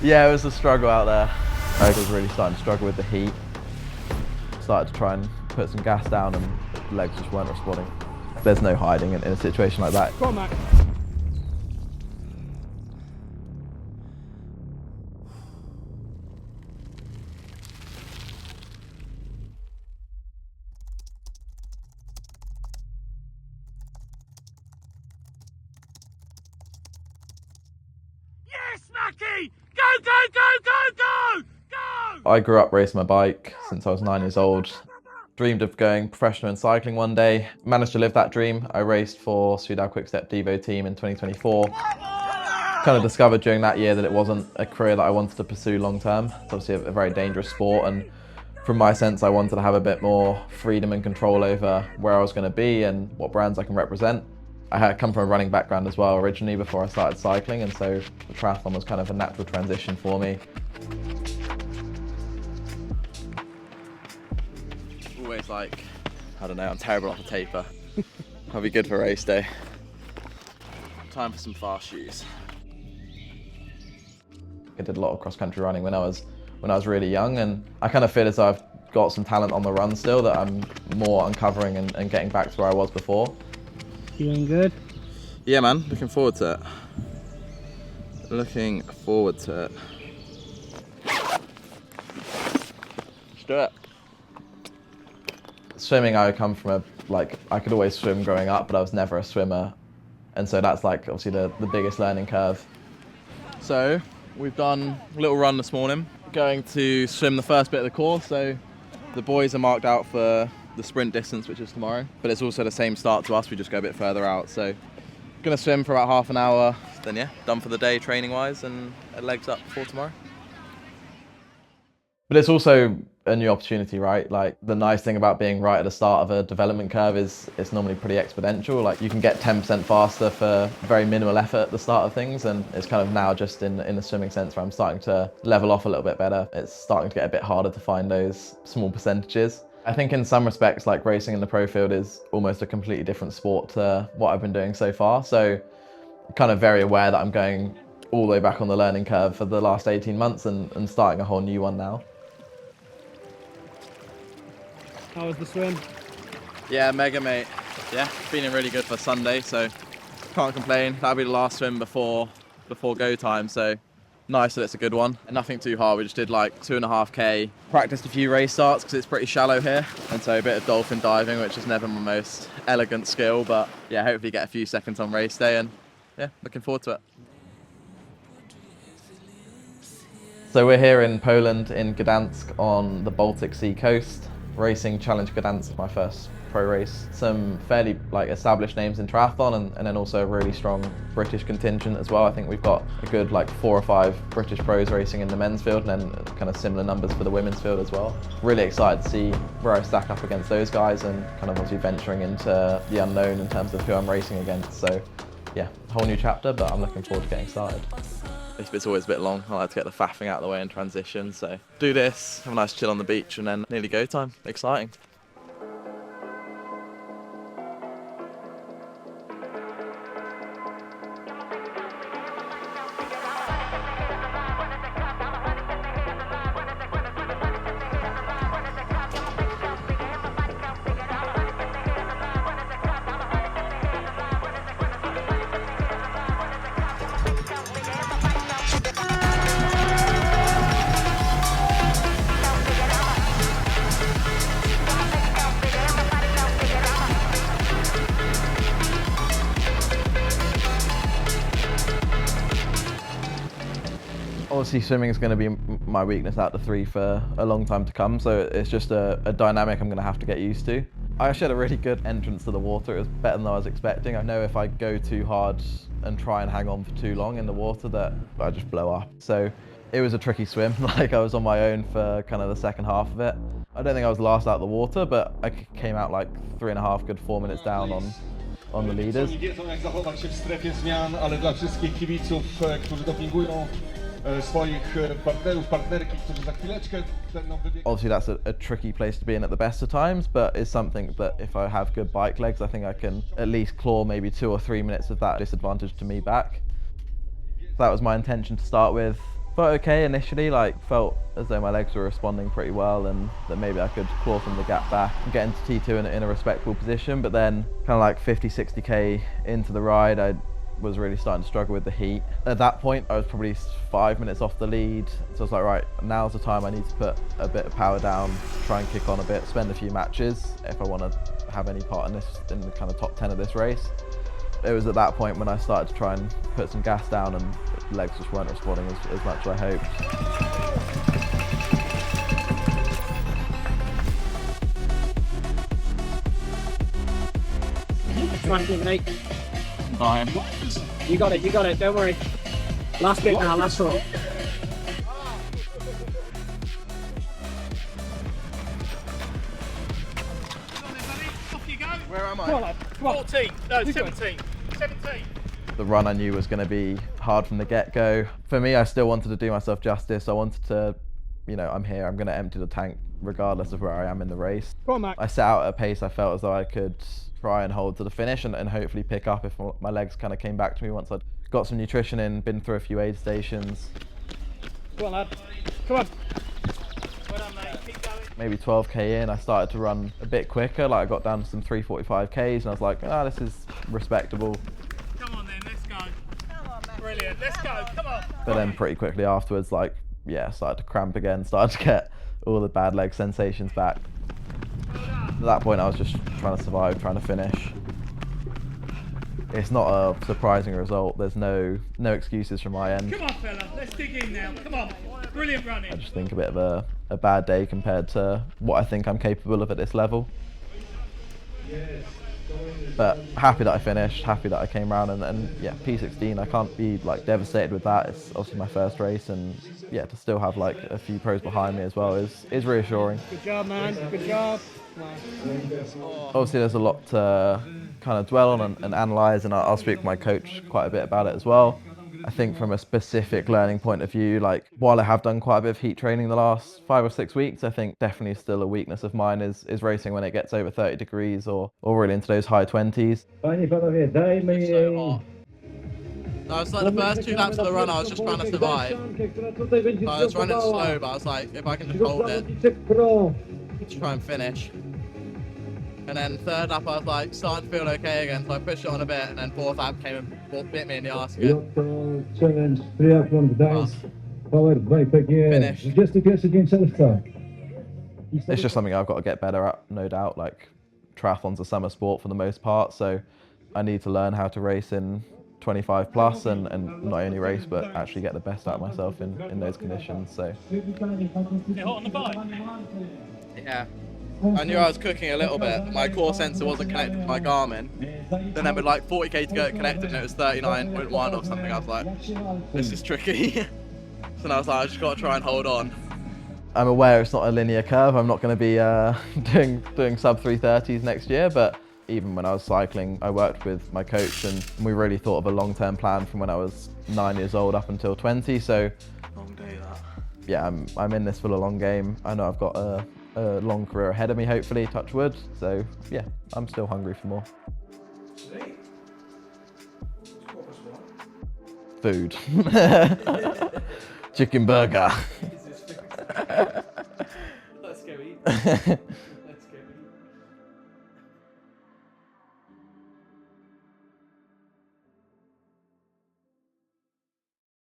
Yeah, it was a struggle out there. I was really starting to struggle with the heat. Started to try and put some gas down and the legs just weren't responding. There's no hiding in a situation like that. Cormac. Yes, Mackie! Go, go, go, go, go! Go! I grew up racing my bike since I was 9 years old. Dreamed of going professional in cycling one day. Managed to live that dream. I raced for Soudal Quick-Step Devo Team in 2024. Kind of discovered during that year that it wasn't a career that I wanted to pursue long term. It's obviously a very dangerous sport, and from my sense I wanted to have a bit more freedom and control over where I was going to be and what brands I can represent. I had come from a running background as well originally before I started cycling, and so the triathlon was kind of a natural transition for me. Always like, I don't know, I'm terrible off a taper. I'll be good for race day. Time for some fast shoes. I did a lot of cross-country running when I was really young, and I kind of feel as though I've got some talent on the run still that I'm more uncovering and getting back to where I was before. Feeling good? Yeah, man, looking forward to it. Looking forward to it. Let's do it. Swimming, I come from I could always swim growing up, but I was never a swimmer. And so that's like obviously the biggest learning curve. So we've done a little run this morning. Going to swim the first bit of the course. So the boys are marked out for the sprint distance, which is tomorrow. But it's also the same start to us, we just go a bit further out. So gonna swim for about half an hour, then yeah, done for the day training wise, and legs up for tomorrow. But it's also a new opportunity, right? Like the nice thing about being right at the start of a development curve is it's normally pretty exponential. Like you can get 10% faster for very minimal effort at the start of things, and it's kind of now just in the swimming sense where I'm starting to level off a little bit better. It's starting to get a bit harder to find those small percentages. I think in some respects, like racing in the pro field is almost a completely different sport to what I've been doing so far. So kind of very aware that I'm going all the way back on the learning curve for the last 18 months and starting a whole new one now. How was the swim? Yeah, mega, mate. Yeah, feeling really good for Sunday, so can't complain. That'll be the last swim before go time, so nice that it's a good one. And nothing too hard, we just did like 2.5K. Practiced a few race starts because it's pretty shallow here, and so a bit of dolphin diving, which is never my most elegant skill, but yeah, hopefully get a few seconds on race day, and yeah, looking forward to it. So we're here in Poland, in Gdansk, on the Baltic Sea coast. Racing Challenge Gdansk, my first pro race. Some fairly established names in triathlon, and then also a really strong British contingent as well. I think we've got a good 4 or 5 British pros racing in the men's field, and then kind of similar numbers for the women's field as well. Really excited to see where I stack up against those guys, and kind of obviously venturing into the unknown in terms of who I'm racing against. So yeah, whole new chapter, but I'm looking forward to getting started. This bit's always a bit long. I like to get the faffing out of the way in transition, so do this, have a nice chill on the beach, and then nearly go time. Exciting. Obviously swimming is going to be my weakness out of the 3 for a long time to come, so it's just a dynamic I'm going to have to get used to. I actually had a really good entrance to the water. It was better than I was expecting. I know if I go too hard and try and hang on for too long in the water that I just blow up. So it was a tricky swim. I was on my own for kind of the second half of it. I don't think I was last out of the water, but I came out 3.5 good 4 minutes down on the leaders. Obviously that's a tricky place to be in at the best of times, but it's something that if I have good bike legs, I think I can at least claw maybe 2 or 3 minutes of that disadvantage to me back. That was my intention to start with. Felt okay initially, like felt as though my legs were responding pretty well and that maybe I could claw some of the gap back and get into T2 in a respectable position. But then kind of like 50, 60k into the ride, I was really starting to struggle with the heat. At that point, I was probably 5 minutes off the lead. So I was like, right, now's the time I need to put a bit of power down, try and kick on a bit, spend a few matches if I want to have any part in this, in the kind of top 10 of this race. It was at that point when I started to try and put some gas down and the legs just weren't responding as much as I hoped. Trying to mate. Fine. You got it, don't worry. Last bit now, last one. Where am I? Come on, lad. Come on. 14. No, 17. 17. The run I knew was going to be hard from the get-go. For me, I still wanted to do myself justice. I wanted to, you know, I'm here, I'm going to empty the tank regardless of where I am in the race. Cormac. I set out at a pace I felt as though I could try and hold to the finish and hopefully pick up if my legs kind of came back to me once I'd got some nutrition in, been through a few aid stations. Come on, lad. Come on. Well done, mate. Keep going. Maybe 12k in, I started to run a bit quicker, like I got down to some 3:45k's and I was like, ah, this is respectable. Come on then, let's go. Come on, man. Brilliant, let's go, come on. But then pretty quickly afterwards, like, yeah, started to cramp again, started to get all the bad leg sensations back. At that point, I was just trying to survive, trying to finish. It's not a surprising result. There's no excuses from my end. Come on, fella, let's dig in now. Come on. Brilliant running. I just think a bit of a bad day compared to what I think I'm capable of at this level. But happy that I finished, happy that I came round and yeah, P16, I can't be like devastated with that. It's obviously my first race and yeah, to still have like a few pros behind me as well is reassuring. Good job, man. Good job. Obviously there's a lot to kind of dwell on and analyse, and I'll speak with my coach quite a bit about it as well. I think from a specific learning point of view, like while I have done quite a bit of heat training the last 5 or 6 weeks, I think definitely still a weakness of mine is racing when it gets over 30 degrees or really into those high 20s. No, it's like the first 2 laps of the run, I was just trying to survive. So I was running slow, but I was like, if I can just hold it, just try and finish. And then 3rd lap, I was like, starting to feel okay again, so I pushed it on a bit, and then 4th lap came and bit me in the arse again. Challenge Triathlon Gdansk, powered by PGE. Finish. 21 dzień czerwca. It's just something I've got to get better at, no doubt. Like triathlon's a summer sport for the most part, so I need to learn how to race in 25 plus and not only race but actually get the best out of myself in those conditions. So You hot on the bike? Yeah. I knew I was cooking a little bit. My core sensor wasn't connected to my Garmin. Then with like 40k to go, it connected and it was 39.1 or something. I was like, this is tricky. So I was like, I just got to try and hold on. I'm aware it's not a linear curve. I'm not going to be doing sub 330s next year, but even when I was cycling, I worked with my coach and we really thought of a long-term plan from when I was 9 years old up until 20. So Long day that. yeah, I'm in this for the long game. I know I've got a long career ahead of me, hopefully, touch wood. So yeah, I'm still hungry for more. Food. Chicken burger. Let's go eat.